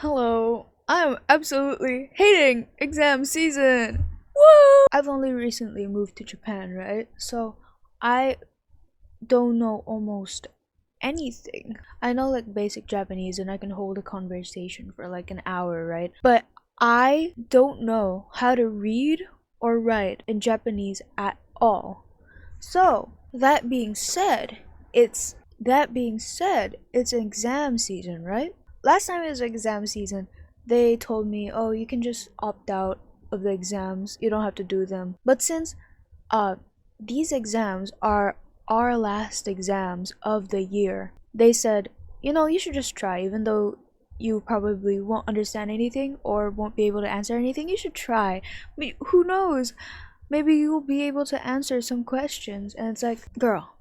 Hello, I'm absolutely hating exam season. Woo! I've only recently moved to Japan, right? So I don't know almost anything. I know like basic Japanese and I can hold a conversation for like an hour, right? But I don't know how to read or write in Japanese at all. So, it's exam season, right? Last time it was exam season, they told me, "Oh, you can just opt out of the exams. You don't have to do them." But since uh these exams are our last exams of the year, they said, "You should just try even though you probably won't understand anything or won't be able to answer anything. You should try. I mean, who knows? Maybe you'll be able to answer some questions." And it's like, girl.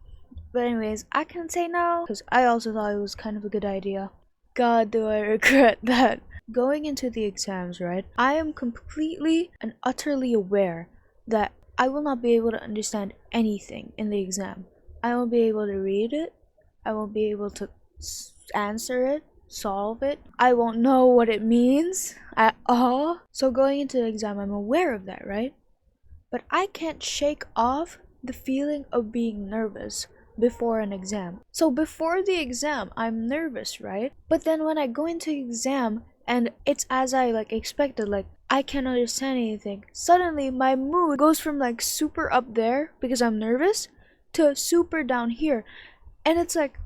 But anyways, I can say no because I also thought it was kind of a good idea. God, do I regret that. Going into the exams, right? I am completely and utterly aware that I will not be able to understand anything in the exam. I won't be able to read it. I won't be able to answer it, solve it. I won't know what it means at all. So going into the exam, I'm aware of that, right? But I can't shake off the feeling of being nervous before an exam. So before the exam, I'm nervous, right? But then when I go into exam and it's as I like expected, like I can't understand anything. Suddenly my mood goes from like super up there because I'm nervous to super down here. And it's like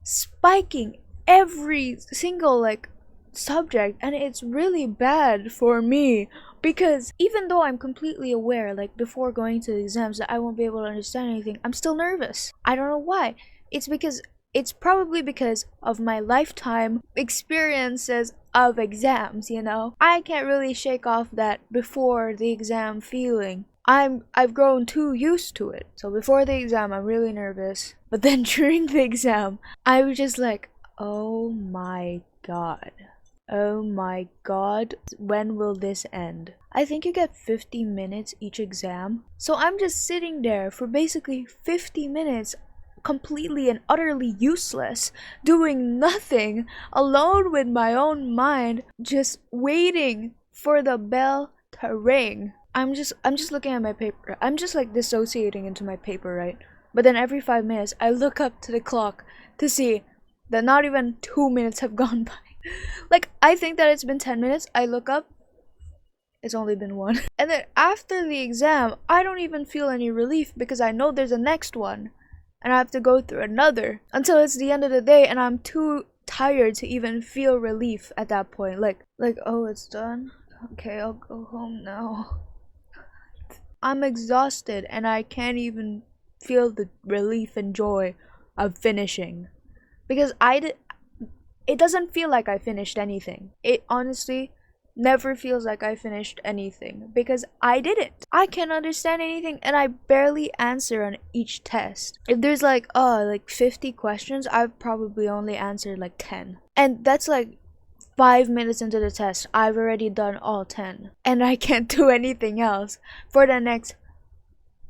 spiking every single like subject, and it's really bad for me because even though I'm completely aware like before going to the exams that I won't be able to understand anything, I'm still nervous. I don't know why. It's probably because of my lifetime experiences of exams. I can't really shake off that before the exam feeling. I've grown too used to it. So before the exam I'm really nervous. But then during the exam I was just like, oh my god. Oh my god, when will this end? I think you get 50 minutes each exam. So I'm just sitting there for basically 50 minutes, completely and utterly useless, doing nothing, alone with my own mind, just waiting for the bell to ring. I'm just looking at my paper. I'm just like dissociating into my paper, right? But then every 5 minutes I look up to the clock to see that not even 2 minutes have gone by. Like I think that it's been 10 minutes. I look up, it's only been one. And then after the exam, I don't even feel any relief because I know there's a next one. And I have to go through another until it's the end of the day and I'm too tired to even feel relief at that point. Like oh, it's done. Okay, I'll go home now. I'm exhausted and I can't even feel the relief and joy of finishing because it doesn't feel like I finished anything. It honestly never feels like I finished anything because I didn't. I can't understand anything and I barely answer on each test. If there's like 50 questions, I've probably only answered like 10. And that's like 5 minutes into the test. I've already done all 10 and I can't do anything else for the next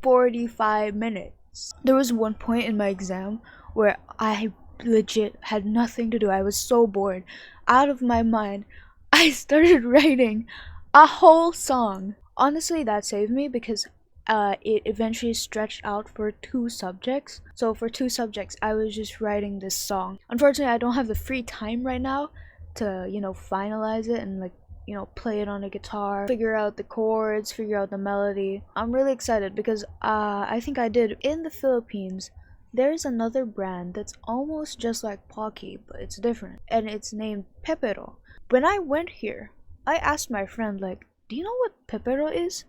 45 minutes. There was one point in my exam where I legit had nothing to do. I was so bored, out of my mind. I started writing a whole song. Honestly, that saved me because it eventually stretched out for 2 subjects. So for 2 subjects, I was just writing this song. Unfortunately, I don't have the free time right now to, finalize it and play it on a guitar, figure out the chords, figure out the melody. I'm really excited because I think I did. In the Philippines, there's another brand that's almost just like Pocky, but it's different, and it's named Pepero. When I went here, I asked my friend like, "Do you know what Pepero is?"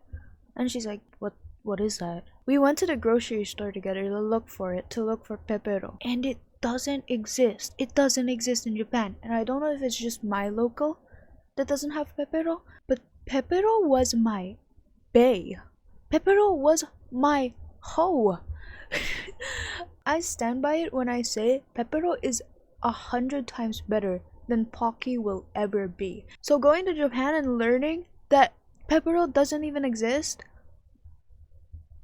And she's like, "What is that?" We went to the grocery store together to look for Pepero, and it doesn't exist. It doesn't exist in Japan, and I don't know if it's just my local that doesn't have Pepero, but Pepero was my bae. Pepero was my hoe. I stand by it when I say Pepero is 100 times better than Pocky will ever be. So going to Japan and learning that Pepero doesn't even exist,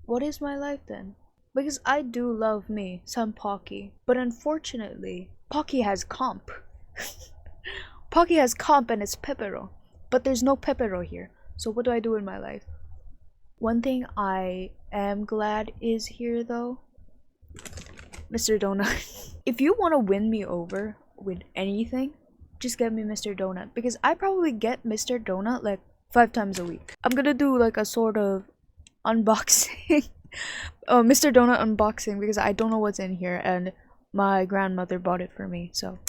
what is my life then? Because I do love me some Pocky, but unfortunately, Pocky has comp. Pocky has comp and it's Pepero, but there's no Pepero here. So what do I do in my life? One thing I am glad is here though, Mr. Donut. If you want to win me over with anything, just get me Mr. Donut, because I probably get Mr. Donut like 5 times a week. I'm gonna do like a sort of unboxing. Oh, Mr. Donut unboxing, because I don't know what's in here and my grandmother bought it for me. So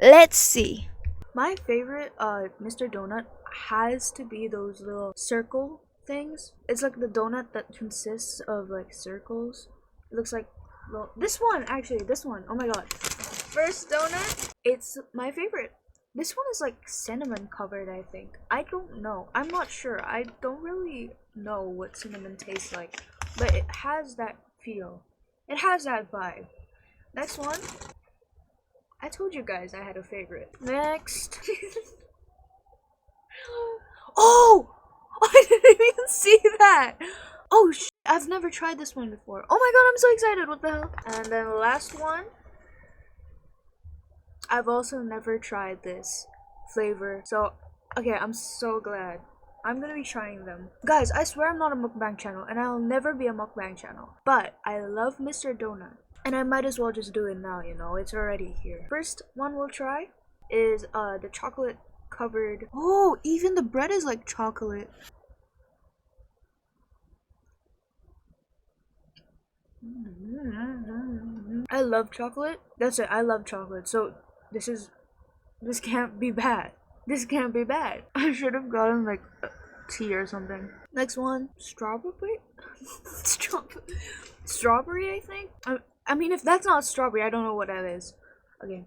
let's see. My favorite Mr. Donut has to be those little circle things. It's like the donut that consists of like circles. It looks like, well, this one actually, this one. Oh my god. First donut, it's my favorite. This one is like cinnamon covered, I think. I don't know. I'm not sure. I don't really know what cinnamon tastes like, but it has that feel. It has that vibe. Next one. I told you guys I had a favorite. Next. Oh! I didn't even see that! Oh, I've never tried this one before. Oh my god, I'm so excited. What the hell? And then the last one. I've also never tried this flavor. So, okay, I'm so glad. I'm gonna be trying them. Guys, I swear I'm not a mukbang channel, and I'll never be a mukbang channel. But I love Mr. Donut. And I might as well just do it now, you know, it's already here. First one we'll try is the chocolate covered. Oh, even the bread is like chocolate. I love chocolate. That's it, I love chocolate. So this can't be bad. This can't be bad. I should have gotten like tea or something. Next one, strawberry? Strawberry, I think? I mean, if that's not strawberry, I don't know what that is. Okay.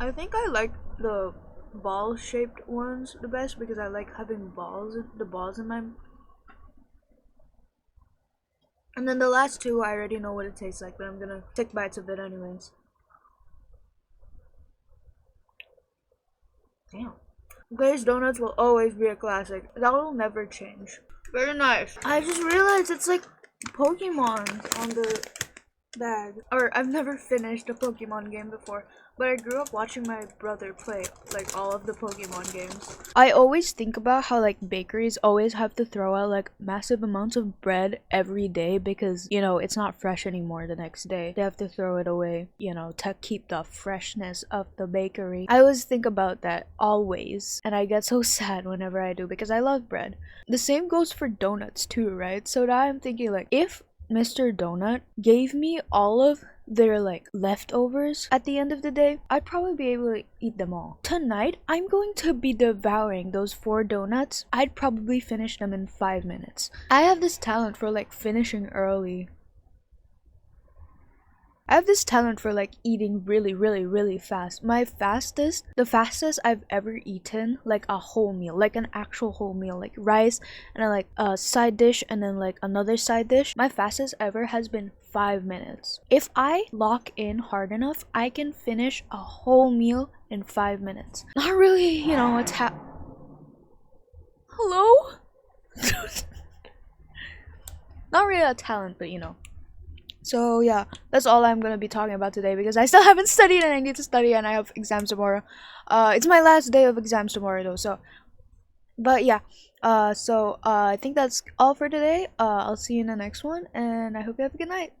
I think I like the ball-shaped ones the best because I like having the balls in my. And then the last two, I already know what it tastes like, but I'm gonna take bites of it anyways. Damn. Glazed donuts will always be a classic. That will never change. Very nice. I just realized it's like Pokemon on the bag. Or I've never finished a Pokemon game before, but I grew up watching my brother play like all of the Pokemon games. I always think about how like bakeries always have to throw out like massive amounts of bread every day because, you know, it's not fresh anymore the next day. They have to throw it away, you know, to keep the freshness of the bakery. I always think about that always, and I get so sad whenever I do because I love bread. The same goes for donuts too, right? So now I'm thinking like, if Mr. Donut gave me all of their like leftovers at the end of the day, I'd probably be able to eat them all. Tonight, I'm going to be devouring those 4 donuts. I'd probably finish them in 5 minutes. I have this talent for like finishing early. I have this talent for like eating really fast. The fastest I've ever eaten like a whole meal, like an actual whole meal, like rice and then like a side dish and then like another side dish. My fastest ever has been 5 minutes. If I lock in hard enough, I can finish a whole meal in 5 minutes. Not really, you know, hello? Not really a talent, but you know. So yeah, that's all I'm gonna be talking about today because I still haven't studied and I need to study and I have exams tomorrow. It's my last day of exams tomorrow though, so. But yeah, I think that's all for today. I'll see you in the next one and I hope you have a good night.